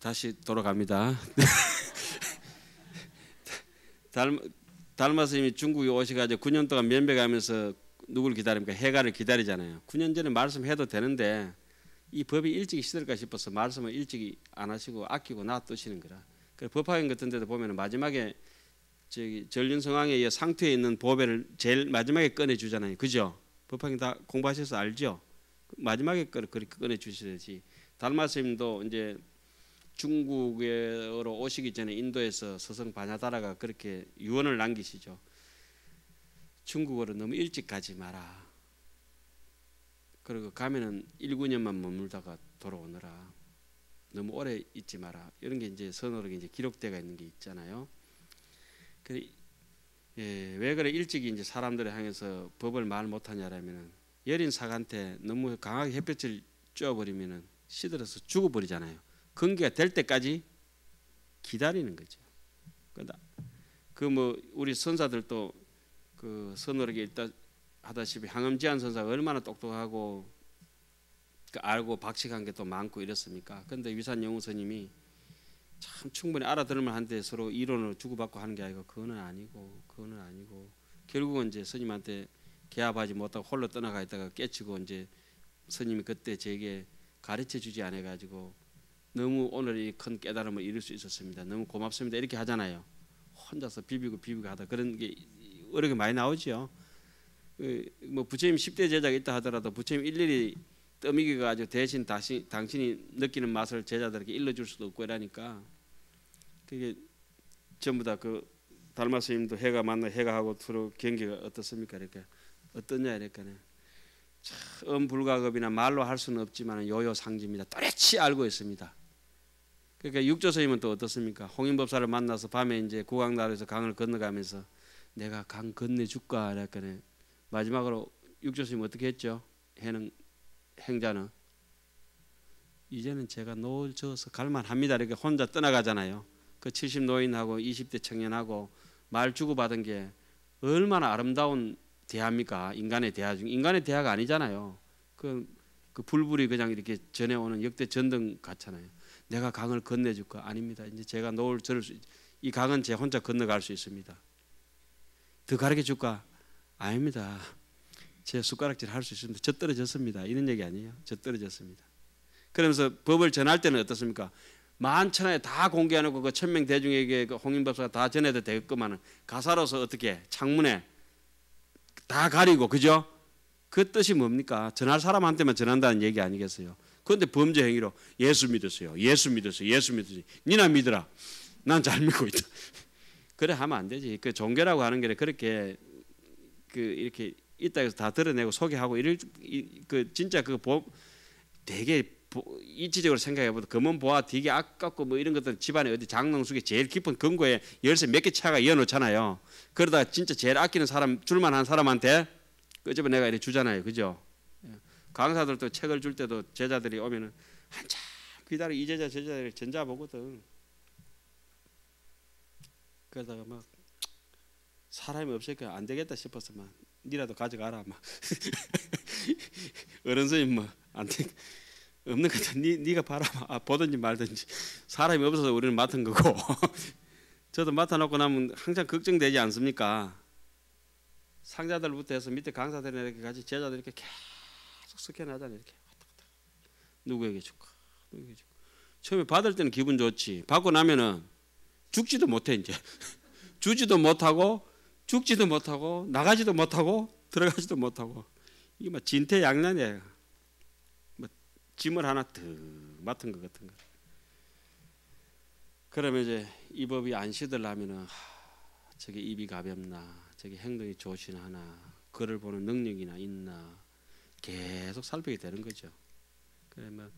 다시 돌아갑니다. 달마 스님이 중국에 오셔가지고 9년 동안 면배가면서 누구를 기다립니까? 해가를 기다리잖아요. 9년 전에 말씀해도 되는데 이 법이 일찍이 시들까 싶어서 말씀을 일찍이 안 하시고 아끼고 놔두시는 거라. 그래서 법화경 같은 데도 보면 마지막에 저기 전륜성왕의 상투에 있는 보배를 제일 마지막에 꺼내 주잖아요. 그죠? 법화경 다 공부하셔서 알죠? 마지막에 그렇게 꺼내 주셔야지. 달마 스님도 이제 중국으로 오시기 전에 인도에서 서성 바냐다라가 그렇게 유언을 남기시죠. 중국으로 너무 일찍 가지 마라. 그리고 가면은 1~9년만 머물다가 돌아오느라. 너무 오래 있지 마라. 이런 게 이제 선어로 이제 기록되어 있는 게 있잖아요. 그래, 왜 그래 일찍 이제 사람들을 향해서 법을 말 못하냐라면은 여린 사과한테 너무 강하게 햇볕을 쬐어버리면은 시들어서 죽어버리잖아요. 건기가 될 때까지 기다리는 거죠. 그 뭐 우리 선사들도 그 선어에게 일단 하다시피 항암지한 선사가 얼마나 똑똑하고 알고 박식한 게 또 많고 이렇습니까? 그런데 위산영웅 스님이 참 충분히 알아들을만 한데 서로 이론을 주고받고 하는 게 아니고 그거는 아니고 결국은 이제 스님한테 개합하지 못하고 홀로 떠나가 있다가 깨치고 이제 스님이 그때 제게 가르쳐 주지 않아 가지고 너무 오늘 이 큰 깨달음을 이룰 수 있었습니다. 너무 고맙습니다. 이렇게 하잖아요. 혼자서 비비고 하다 그런 게 어렵게 많이 나오죠. 뭐 부처님 10대 제자가 있다 하더라도 부처님 일일이 떠미기가 가지고 대신 당신이 느끼는 맛을 제자들에게 일러줄 수도 없고 이러니까 그게 전부 다 그 달마 스님도 해가 만나 해가 하고 서로 경계가 어떻습니까? 이렇게 어떠냐 이렇게는 엄불가급이나 말로 할 수는 없지만 요요상지입니다. 또렷이 알고 있습니다. 그러니까 육조 스님은 또 어떻습니까? 홍인법사를 만나서 밤에 이제 구강다리에서 강을 건너가면서 내가 강 건네줄까 이렇게 마지막으로 육조 스님 어떻게 했죠? 행자는 이제는 제가 노을 저어서 갈만합니다. 이렇게 혼자 떠나가잖아요. 그 70 노인하고 20대 청년하고 말 주고받은 게 얼마나 아름다운 대화입니까? 인간의 대화 중 인간의 대화가 아니잖아요. 그 불불이 그냥 이렇게 전해오는 역대 전등 같잖아요. 내가 강을 건네줄까? 아닙니다. 이제 제가 노을 저을 이 강은 제 혼자 건너갈 수 있습니다. 더 가르쳐 줄까? 아닙니다. 제 숟가락질 할 수 있습니다. 저 떨어졌습니다. 이런 얘기 아니에요. 저 떨어졌습니다. 그러면서 법을 전할 때는 어떻습니까? 만천하에 다 공개해놓고 그 1000명 대중에게 그 홍인법사가 다 전해도 되겠구만은 가사로서 어떻게 창문에 다 가리고 그죠? 그 뜻이 뭡니까? 전할 사람한테만 전한다는 얘기 아니겠어요? 그런데 범죄 행위로 예수 믿었어요. 니나 믿어라. 난 잘 믿고 있다. 그래 하면 안 되지. 그 종교라고 하는 게 그렇게 이렇게 있다 해서 다 드러내고 소개하고 이럴 그 진짜 되게 이치적으로 생각해보면 금은 보아 되게 아깝고 뭐 이런 것들 집안에 어디 장롱 속에 제일 깊은 금고에 열쇠 몇 개 차가 이어놓잖아요. 그러다 진짜 제일 아끼는 사람 줄만한 사람한테 끄집어 내가 이렇게 주잖아요. 그죠? 강사들도 책을 줄 때도 제자들이 오면은 한참 기다려 이 제자 저 제자를 전자 보거든. 그러다가 막 사람이 없으니까 안 되겠다 싶어서 막 니라도 가져가라 막 어른 스님 뭐 안 돼. 없는 것 같아. 네가 봐라. 보든지 말든지. 사람이 없어서 우리는 맡은 거고 저도 맡아놓고 나면 항상 걱정되지 않습니까? 상자들부터 해서 밑에 강사들이나 이렇게 같이 제자들 이렇게 계속 스캔하잖아요. 이렇게 왔다 갔다. 누구에게 줄까? 처음에 받을 때는 기분 좋지. 받고 나면은 죽지도 못해 이제. 주지도 못하고 죽지도 못하고 나가지도 못하고 들어가지도 못하고 이게 막 진퇴양난이에요. 짐을 하나 더 맡은 것 같은 거. 그러면 이제 이 법이 안 시들라면은 저게 입이 가볍나, 저게 행동이 조신하나, 그를 보는 능력이나 있나 계속 살피게 되는 거죠. 그러면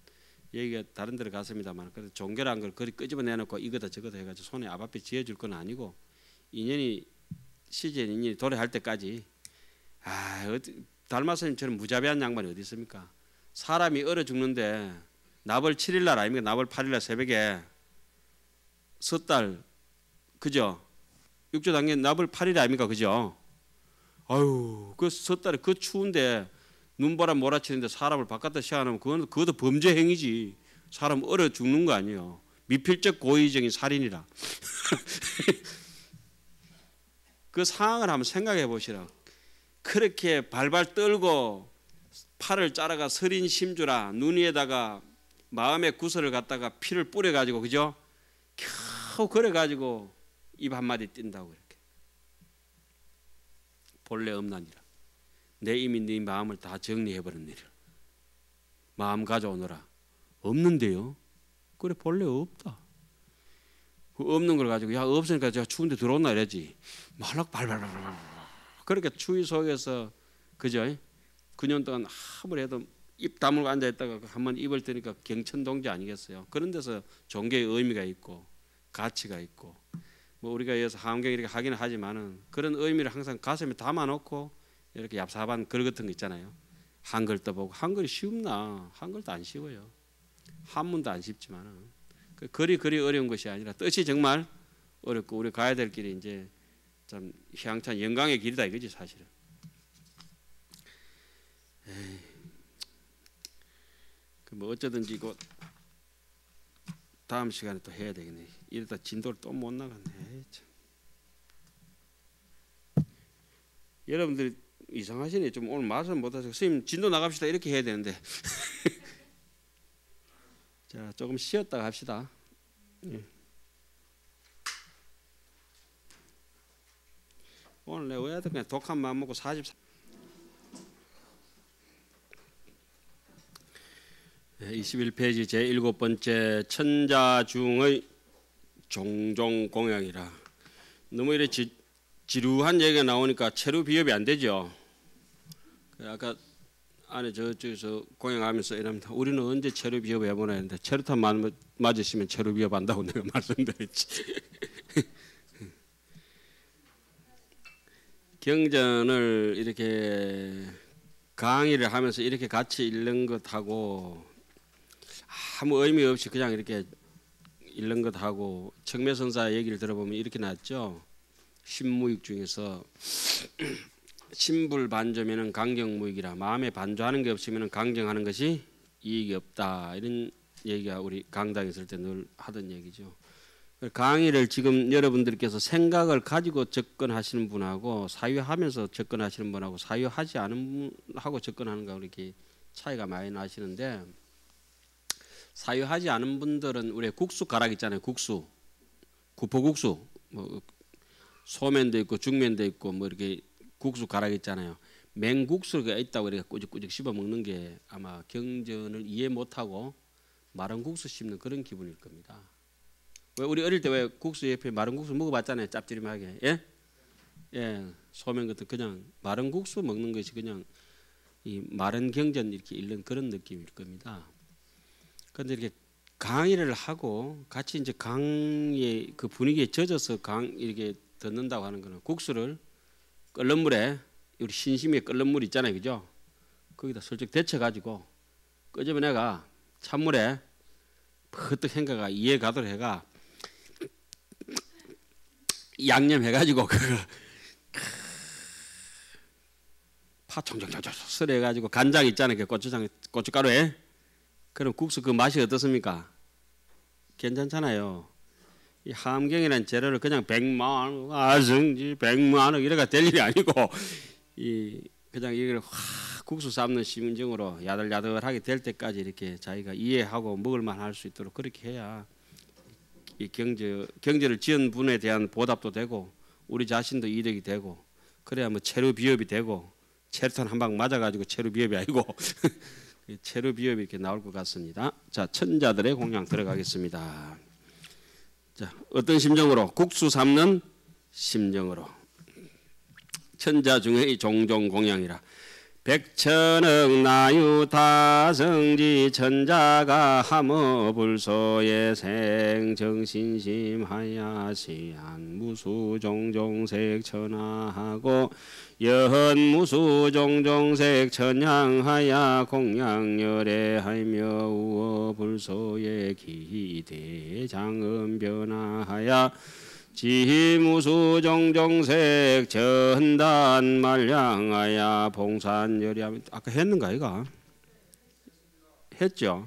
얘기가 다른 데로 갔습니다만, 그래서 종교란 걸 그리 끄집어내놓고 이거다 저거다 해가지고 손에 앞앞에 지어줄 건 아니고 인연이 시즌 인연이 도래할 때까지 달마스님처럼 무자비한 양반이 어디 있습니까? 사람이 얼어 죽는데 나벌 7일날 아닙니까? 나벌 8일날 새벽에 섣달 그죠? 육조 당일 나벌 8일 아닙니까? 그죠? 아유 그 섣달에 그 추운데 눈바람 몰아치는데 사람을 바깥에 시야하면 그것도 범죄 행위지. 사람 얼어 죽는 거 아니에요. 미필적 고의적인 살인이라. 그 상황을 한번 생각해 보시라. 그렇게 발발 떨고 팔을 자라가 서린 심주라 눈 위에다가 마음의 구슬을 갖다가 피를 뿌려가지고 그죠? 겨우 그래가지고 입 한마디 띈다고 이렇게. 본래 없나니라. 내 이미 네 마음을 다 정리해버렸느니라. 마음 가져오너라. 없는데요. 그래 본래 없다. 그 없는 걸 가지고 야 없으니까 제가 추운데 들어온나 이러지. 말락 발발발. 그렇게 추위 속에서 그죠? 9년 동안 아무래도 입 다물고 앉아 있다가 한번 입을 뜨니까 경천동지 아니겠어요? 그런 데서 종교의 의미가 있고 가치가 있고 뭐 우리가 여기서 함경 이렇게 하기는 하지만은 그런 의미를 항상 가슴에 담아놓고 이렇게 얍삽한 글 같은 거 있잖아요. 한글 떠보고 한글이 쉽나? 한글도 안 쉬워요. 한문도 안 쉽지만은 그 글이 어려운 것이 아니라 뜻이 정말 어렵고 우리 가야 될 길이 이제 참 희망찬 영광의 길이다 이거지 사실은. 뭐 어쩌든지 곧 다음 시간에 또 해야 되겠네. 이러다 진도를 또 못 나갔네. 참. 여러분들이 이상하시네. 좀 오늘 말씀 못하셔서 선생님 진도 나갑시다 이렇게 해야 되는데 자 조금 쉬었다가 합시다. 예. 오늘 내가 왜 그냥 독한 마음 먹고 44 21페이지 제7번째 천자중의 종종 공양이라. 너무 이렇게 지루한 얘기가 나오니까 체류 비협이 안 되죠. 아까 안에 저쪽에서 공양하면서 이럽니다. 우리는 언제 체류 비협 해보나 했는데 체류탄 맞으시면 체류 비협 한다고 내가 말씀드렸지. 경전을 이렇게 강의를 하면서 이렇게 같이 읽는 것하고 아무 의미 없이 그냥 이렇게 읽는 것하고 청매선사 얘기를 들어보면 이렇게 나왔죠. 신무익 중에서 신불반조면은 강경무익이라. 마음에 반조하는 게 없으면 강경하는 것이 이익이 없다. 이런 얘기가 우리 강당에 있을 때 늘 하던 얘기죠. 강의를 지금 여러분들께서 생각을 가지고 접근하시는 분하고 사유하면서 접근하시는 분하고 사유하지 않은 분하고 접근하는 거하고 이렇게 차이가 많이 나시는데, 사유하지 않은 분들은 우리 국수 가락 있잖아요. 국수, 구포국수, 뭐 소면도 있고 죽면도 있고 뭐 이렇게 국수 가락 있잖아요. 맹국수가 있다고 이렇게 꾸직꾸직 씹어 먹는 게 아마 경전을 이해 못하고 마른 국수 씹는 그런 기분일 겁니다. 왜 우리 어릴 때 왜 국수 옆에 마른 국수 먹어봤잖아요. 짭조름하게. 예? 예. 소면 같은 그냥 마른 국수 먹는 것이 그냥 이 마른 경전 이렇게 읽는 그런 느낌일 겁니다. 그런데 이렇게 강의를 하고 같이 이제 강의 그 분위기에 젖어서 이렇게 듣는다고 하는 거는 국수를 끓는 물에 우리 신심에 끓는 물 있잖아요, 그죠? 거기다 슬쩍 데쳐가지고 끄집어내가 찬물에 퍼뜩 헹가가 이에 가도록 해가 양념해가지고 그거 파 총총총총 썰어가지고 간장 있잖아요, 그 고추장 고춧가루에. 그럼 국수 그 맛이 어떻습니까? 괜찮잖아요. 이 함경이라는 재료를 그냥 100만 아성지 100만 원 이래가 될 일이 아니고 이 그냥 이걸 확 국수 삶는 심정으로 야들야들하게 될 때까지 이렇게 자기가 이해하고 먹을만 할 수 있도록 그렇게 해야 이 경제를 지은 분에 대한 보답도 되고 우리 자신도 이득이 되고, 그래야 뭐 체류 비협이 되고, 체류탄 한 방 맞아가지고 체류 비협이 아니고 체류 비협이 이렇게 나올 것 같습니다. 자, 천자들의 공양 들어가겠습니다. 자, 어떤 심정으로? 국수 삶는 심정으로. 천자 중의 종종 공양이라. 백천억 나유 다성지 천자가 하모 불소의 생 정신심하야시한 무수 종종색 천하하고 여헌 무수 종종색 천향하야 공양열애하며 우어 불소의 기대 장음 변화하야 지무수 종종색 전단 말량하야 봉산열이하며. 아까 했는가 이거? 했죠?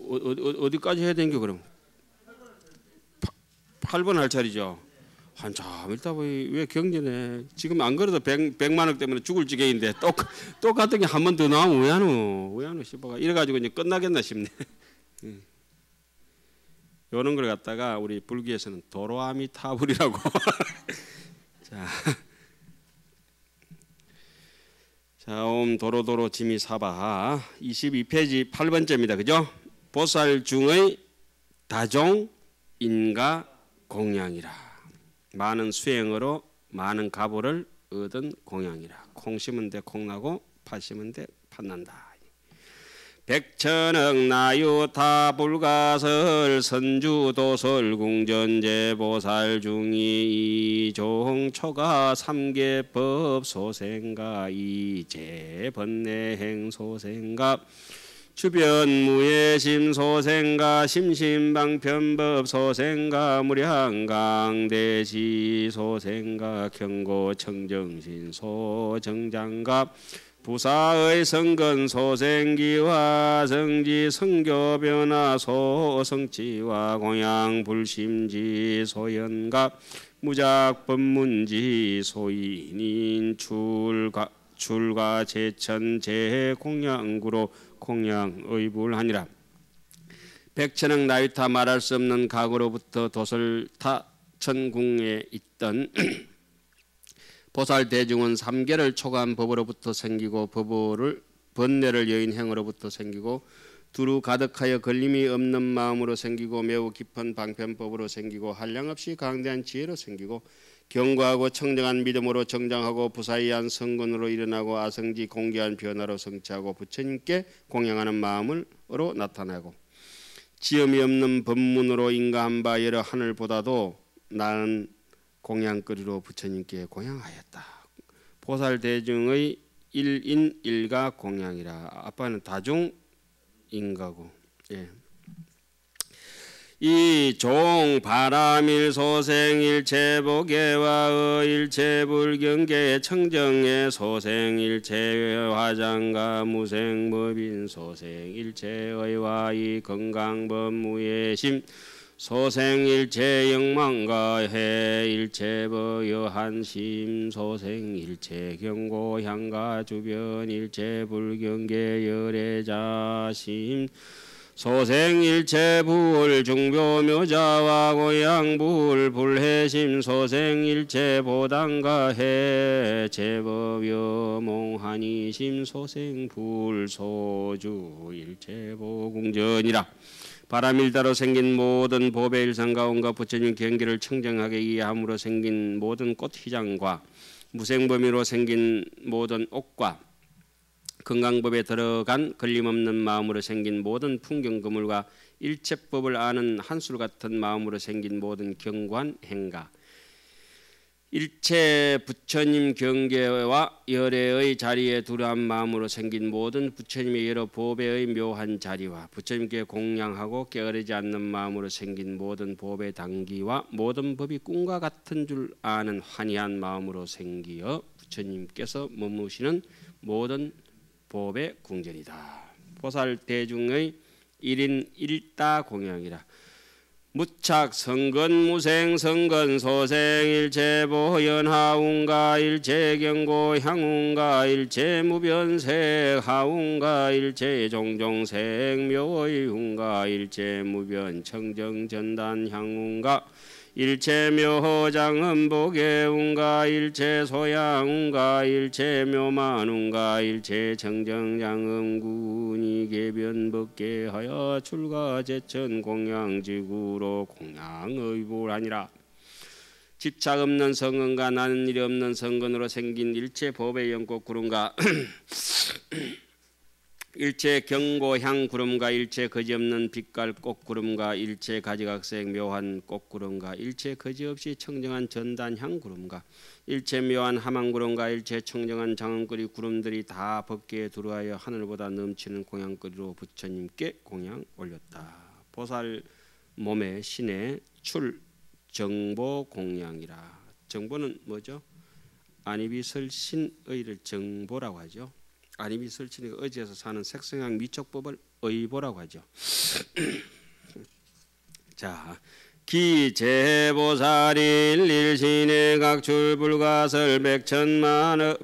어디까지 해야 되는 게 그럼? 8번 할 차례죠. 한참 있다 보니 왜 경전에 지금 안 그래도 100만 원 때문에 죽을 지경인데 똑같은 게 한 번 더 나오면 왜 하노 싶어가 이래가지고 이제 끝나겠나 싶네. 이런 걸 갖다가 우리 불교에서는 도로아미타불이라고. 자, 옴 도로도로 지미사바 22페이지 8번째입니다. 그죠? 보살 중의 다종 인가 공양이라. 많은 수행으로 많은 가보를 얻은 공양이라. 콩 심은 데 콩나고 팥 심은 데 팥난다. 백천억 나유타 불가설 선주도설 궁전제 보살 중이 이종초가 삼계법 소생가 이제 번뇌행 소생가 주변 무예심 소생가 심심방편법 소생가 무량강대시 소생가 경고청정신 소정장갑 부사의 성근 소생기와 성지 성교변화 소성치와 공양 불심지 소연갑 무작법문지 소인인 출가 제천 제공양구로 공양의불하니라. 백천억 나유타 말할 수 없는 각으로부터 도설타 천궁에 있던 보살 대중은 삼계를 초과한 법으로부터 생기고 번뇌를 여인 행으로부터 생기고 두루 가득하여 걸림이 없는 마음으로 생기고 매우 깊은 방편법으로 생기고 한량없이 강대한 지혜로 생기고 견고하고 청정한 믿음으로 정장하고 부사이한 성근으로 일어나고 아성지 공개한 변화로 성취하고 부처님께 공양하는 마음으로 나타나고 지음이 없는 법문으로 인가한 바 여러 하늘보다도 나은 공양거리로 부처님께 공양하였다. 보살 대중의 일인 일가 공양이라. 아빠는 다중 인가고. 예. 이종 바람일 소생일체보계와 일체불경계 청정의 소생일체 화장가 무생법인 소생일체의와 이 건강법무예심 소생일체 영망가 해일체 여한심 소생일체 경고향가 주변일체 불경계 열애자심 소생일체 부울 중묘묘자와 고양부울 불해심 소생일체 보단가 해 제법여몽하니심 소생불 소주일체 보궁전이라. 바람일다로 생긴 모든 법의 일상과 온갖 부처님 경계를 청정하게 이해함으로 생긴 모든 꽃휘장과 무생범위로 생긴 모든 옷과 건강법에 들어간 걸림없는 마음으로 생긴 모든 풍경그물과 일체법을 아는 한술 같은 마음으로 생긴 모든 경관 행가 일체 부처님 경계와 열애의 자리에 두려한 마음으로 생긴 모든 부처님의 여러 보배의 묘한 자리와 부처님께 공양하고 게으르지 않는 마음으로 생긴 모든 보배 당기와 모든 법이 꿈과 같은 줄 아는 환희한 마음으로 생기어 부처님께서 머무시는 모든 보배 궁전이다. 보살 대중의 1인 1다 공양이라. 무착 성근 무생 성근 소생 일체 보현하운가 일체 경고 향운가 일체 무변색 하운가 일체 종종색 묘의운가 일체 무변 청정 전단 향운가 일체 묘장음복의운가 일체 소양운가 일체 묘만운가 일체 청정장음군이 개변법계하여 출가제천 공양지구로 공양의불하니라. 집착 없는 성근과 나는 일이 없는 성근으로 생긴 일체 법의 연꽃 구름과 일체 경고향 구름과 일체 거지없는 빛깔 꽃구름과 일체 가지각색 묘한 꽃구름과 일체 거지없이 청정한 전단향 구름과 일체 묘한 하망구름과 일체 청정한 장엄거리 구름들이 다 법계에 들어와여 하늘보다 넘치는 공양거리로 부처님께 공양 올렸다. 보살 몸의 신의 출 정보 공양이라. 정보는 뭐죠? 안이비설신의를 정보라고 하죠. 안이비설신의 어지에서 사는 색성향 미촉법을 의보라고 하죠. 자, 기재보살일일신의 각출불가설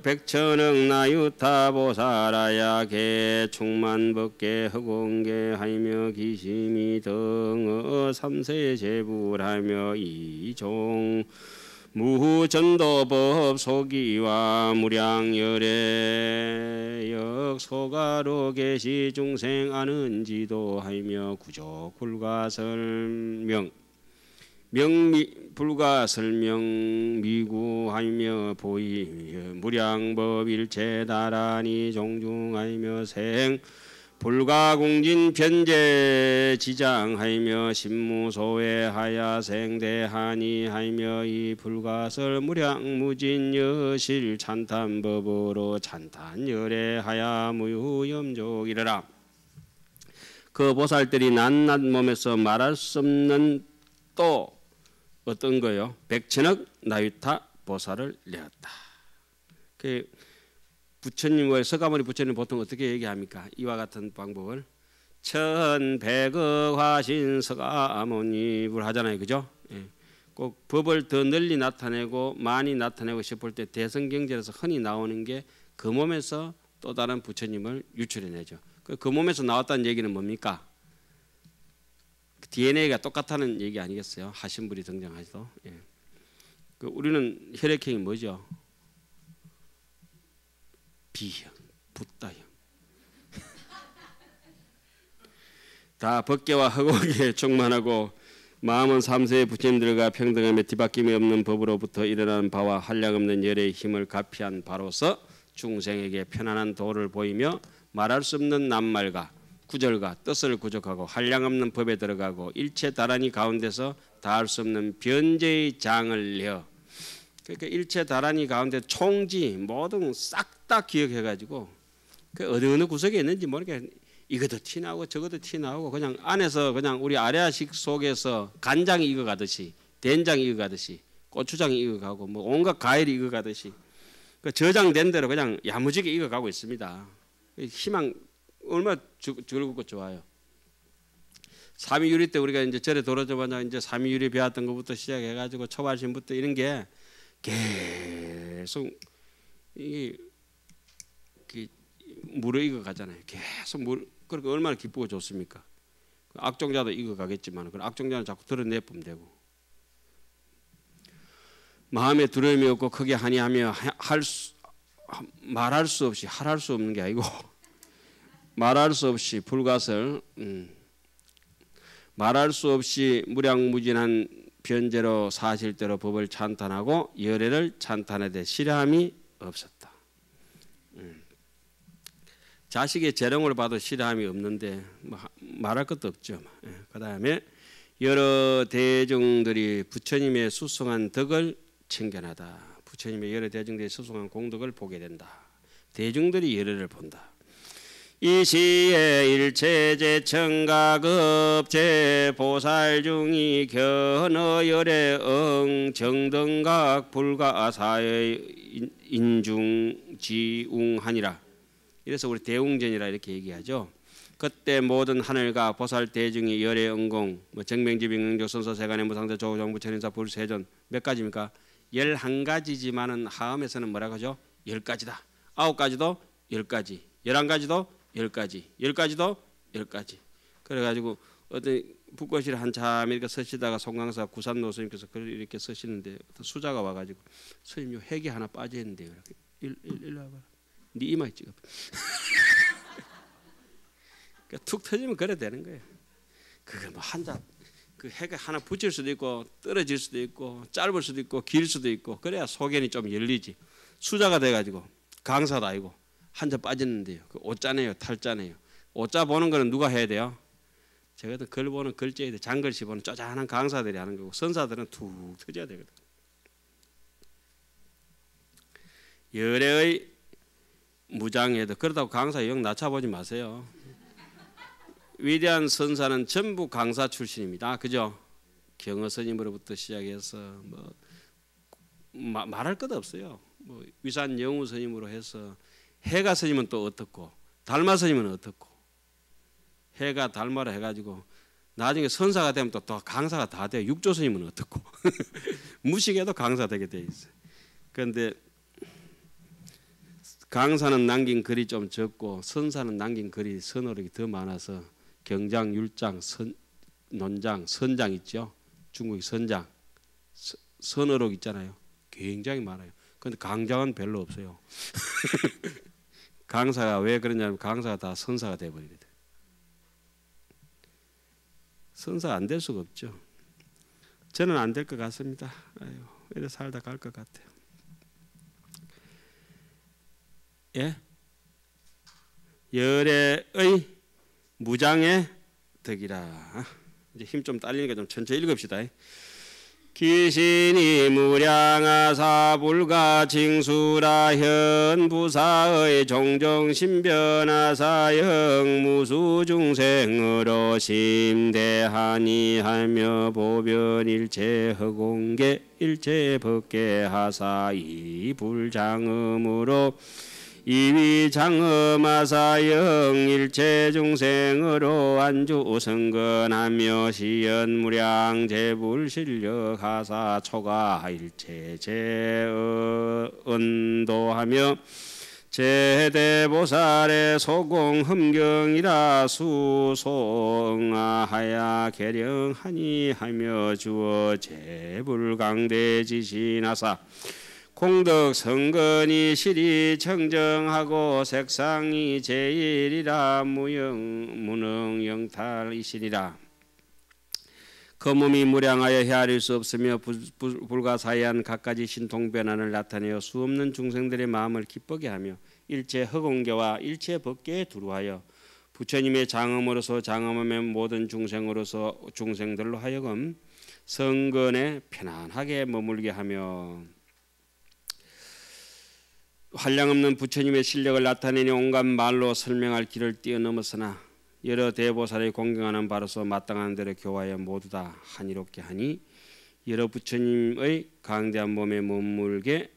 백천억 나유타보살아야 개충만법계 허공계 하이며 기심이 등어 삼세제불하며 이종 무전도법 소기와 무량열애 역소가로 계시 중생 아는지도 하이며 구족불가설명 불가설명 미구하며 보이 무량법 일체다라니 종중하며 생 불가공진 변제 지장하며 신무소외하야 생대하니 하며 이 불가설 무량무진 여실 찬탄법으로 찬탄열애하야 무유염족이러라. 그 보살들이 낱낱 몸에서 말할 수 없는 또 어떤 거요? 백천억 나유타 보살을 내었다. 그 부처님을 서가모니 부처님 보통 어떻게 얘기합니까? 이와 같은 방법을 천백억 화신 서가모니를 하잖아요, 그죠? 예. 꼭 법을 더 널리 나타내고 많이 나타내고 싶을 때 대성경전에서 흔히 나오는 게 그 몸에서 또 다른 부처님을 유출해내죠. 그 몸에서 나왔다는 얘기는 뭡니까? DNA가 똑같다는 얘기 아니겠어요? 하신불이 등장하시도. 예. 우리는 혈액형이 뭐죠? B형, 붓다형. 다 법계와 허공에 충만하고 마음은 삼세의 부처님들과 평등함에 뒤바뀜이 없는 법으로부터 일어나는 바와 한량없는 열의 힘을 가피한 바로서 중생에게 편안한 도를 보이며 말할 수 없는 낱말과 구절과 뜻을 구족하고 한량없는 법에 들어가고 일체 다란이 가운데서 다할 수 없는 변제의 장을 내어, 그러니까 일체 다란이 가운데 총지 모든 싹 다 기억해가지고 그 어느 구석에 있는지 모르게 이것도 티나고 저것도 티나고 그냥 안에서 그냥 우리 아래아식 속에서 간장이 익어가듯이 된장이 익어가듯이 고추장이 익어가고 뭐 온갖 과일이 익어가듯이 그 저장된 대로 그냥 야무지게 익어가고 있습니다. 희망 얼마나 즐겁고 좋아요. 삼위유리 때 우리가 이제 절에 돌아져보자 이제 삼위유리 배웠던 것부터 시작해가지고 초발심부터 이런 게 계속 이게 물에 익어 가잖아요. 계속 물 그렇게 얼마나 기쁘고 좋습니까? 악종자도 익어 가겠지만 그 악종자는 자꾸 드러내보면 되고 마음에 두려움이 없고 크게 하니하며 말할 수 없이 할할 수 없는 게 아니고 말할 수 없이 불가설 말할 수 없이 무량무진한 변제로 사실대로 법을 찬탄하고 열애를 찬탄하되 실함이 없었다. 자식의 재롱을 봐도 실함이 없는데 뭐 말할 것도 없죠. 그 다음에 여러 대중들이 부처님의 수승한 덕을 챙겨나다. 부처님의 여러 대중들이 수승한 공덕을 보게 된다. 대중들이 열애를 본다. 이 시에 일체제청각업제 보살 중이 견어열애 정등각 불가사의 인중지웅하니라. 이래서 우리 대웅전이라 이렇게 얘기하죠. 그때 모든 하늘과 보살 대중이 열애 응공 정명지빙응조 선서세간의 무상자 조정부천인사 불세전 몇 가지입니까? 11가지지만은 하음에서는 뭐라고 하죠? 10가지다. 9가지도 10가지, 11가지도 10가지, 10가지도 10가지. 그래가지고 어떤 북거실 한참 이렇게 서시다가 송강사 구산노 스님께서 이렇게 서시는데 수자가 와가지고 스님 요 핵이 하나 빠져 있는데요. 일로 와봐. 네 이마에 찍어. 그러니까 툭 터지면 그래 되는 거예요. 그게 뭐 한자 그 핵이 하나 붙일 수도 있고 떨어질 수도 있고 짧을 수도 있고 길 수도 있고 그래야 소견이 좀 열리지. 수자가 돼가지고 강사도 아니고 한자 빠졌는데요. 그 오자네요, 탈자네요. 오자 보는 거는 누가 해야 돼요? 제가도 글 보는 글자에 장글씨 보는 쪼잔한 강사들이 하는 거고 선사들은 툭 터져야 되거든. 열애의 무장에도 그렇다고 강사 영 낮춰보지 마세요. 위대한 선사는 전부 강사 출신입니다. 그죠? 경어 스님으로부터 시작해서 뭐 말할 것 없어요. 뭐 위산 영우 스님으로 해서 해가 스님은 또 어떻고 달마 스님은 어떻고 해가 달마라 해가지고 나중에 선사가 되면 또 강사가 다 돼요. 육조 스님은 어떻고 무식해도 강사 되게 돼 있어요. 그런데 강사는 남긴 글이 좀 적고 선사는 남긴 글이 선어록이 더 많아서 경장, 율장, 논장, 선장 있죠. 중국의 선장, 선어록 있잖아요. 굉장히 많아요. 그런데 강장은 별로 없어요. 강사가 왜 그러냐면 강사가 다 선사가 돼버리거든. 선사 안 될 수가 없죠. 저는 안 될 것 같습니다. 아유, 이래 살다 갈 것 같아요. 예? 열애의 무장의 덕이라. 이제 힘 좀 딸리니까 좀 천천히 읽읍시다. 기신이 무량하사 불가 징수라 현부사의 종종 신변하사 영무수 중생으로 심대하니 하며 보변 일체 허공계 일체 법계 하사 이 불장음으로 이위 장엄하사영 일체 중생으로 안주 성건하며 시연무량 제불실력 하사 초가 일체 제언도하며 제대보살의 소공 흠경이라 수송하야 계령하니 하며 주어 제불강대지신하사 공덕 성건이 실이 청정하고 색상이 제일이라 무능 영탈이시니라. 그 몸이 무량하여 헤아릴 수 없으며 불가사의한 갖가지 신통변환을 나타내어 수없는 중생들의 마음을 기쁘게 하며 일체 허공계와 일체 법계에 두루하여 부처님의 장엄으로서 장엄하면 모든 중생들로 하여금 성건에 편안하게 머물게 하며 한량없는 부처님의 실력을 나타내니 온갖 말로 설명할 길을 뛰어넘었으나 여러 대보살의 공경하는 바로서 마땅한 대로 교화하여 모두 다 한이롭게 하니 여러 부처님의 강대한 몸에 머물게